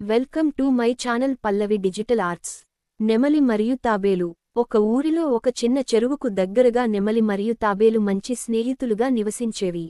Welcome to my channel Pallavi digital arts. నెమలి మరియు తాబేలు. ఒక ఊరిలో ఒక చిన్న చెరువుకు దగ్గరగా నెమలి మరియు తాబేలు మంచి స్నేహితులుగా నివసించేవి.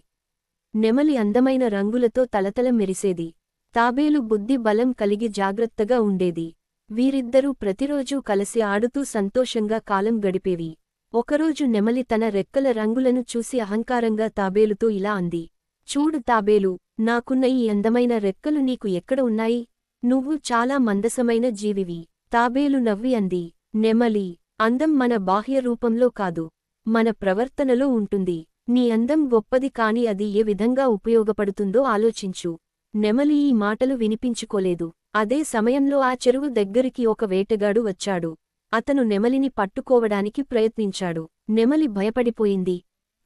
నెమలి అందమైన రంగులతో తలతల మెరిసేది. తాబేలు బుద్ధి బలం కలిగి జాగ్రత్తగా ఉండేది. వీరిద్దరూ ప్రతిరోజూ కలిసి ఆడుతూ సంతోషంగా కాలం గడిపేవి. ఒకరోజు నెమలి తన రెక్కల రంగులను చూసి అహంకారంగా తాబేలుతో ఇలా అంది. చూడు తాబేలు, నాకున్న ఈ అందమైన రెక్కలు నీకు ఎక్కడ ఉన్నాయి? నువ్వు చాలా మందసమైన జీవివి. తాబేలు నవ్వి అంది. నెమలి, అందం మన బాహ్య రూపంలో కాదు, మన ప్రవర్తనలో ఉంటుంది. నీ అందం గొప్పది కాని అది ఏ విధంగా ఉపయోగపడుతుందో ఆలోచించు. నెమలి ఈ మాటలు వినిపించుకోలేదు. అదే సమయంలో ఆ చెరువు దగ్గరికి ఒక వేటగాడు వచ్చాడు. అతను నెమలిని పట్టుకోవడానికి ప్రయత్నించాడు. నెమలి భయపడిపోయింది.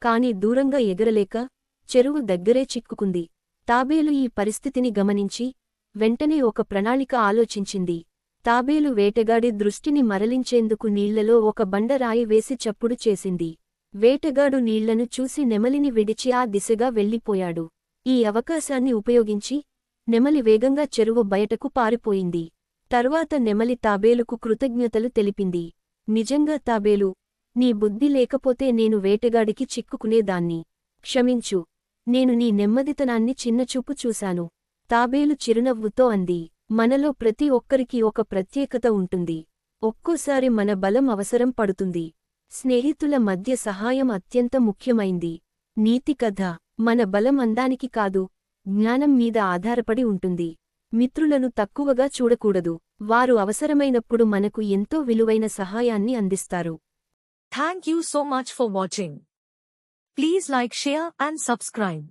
కాని దూరంగా ఎగరలేక చెరువు దగ్గరే చిక్కుకుంది. తాబేలు ఈ పరిస్థితిని గమనించి వెంటనే ఒక ప్రణాళిక ఆలోచించింది. తాబేలు వేటగాడి దృష్టిని మరలించేందుకు నీళ్లలో ఒక బండరాయి వేసి చప్పుడు చేసింది. వేటగాడు నీళ్లను చూసి నెమలిని విడిచి ఆ దిశగా వెళ్ళిపోయాడు. ఈ అవకాశాన్ని ఉపయోగించి నెమలి వేగంగా చెరువు బయటకు పారిపోయింది. తర్వాత నెమలి తాబేలుకు కృతజ్ఞతలు తెలిపింది. నిజంగా తాబేలు, నీ బుద్ధి లేకపోతే నేను వేటగాడికి చిక్కుకునేదాన్ని. క్షమించు, నేను నీ నెమ్మదితనాన్ని చిన్నచూపు చూశాను. తాబేలు చిరునవ్వుతో అంది. మనలో ప్రతి ఒక్కరికి ఒక ప్రత్యేకత ఉంటుంది. ఒక్కోసారి మన బలం అవసరం పడుతుంది. స్నేహితుల మధ్య సహాయం అత్యంత ముఖ్యమైంది. నీతి కథ. మన బలం అందానికి కాదు, జ్ఞానం మీద ఆధారపడి ఉంటుంది. మిత్రులను తక్కువగా చూడకూడదు. వారు అవసరమైనప్పుడు మనకు ఎంతో విలువైన సహాయాన్ని అందిస్తారు. Thank you so much for watching. Please like, share and subscribe.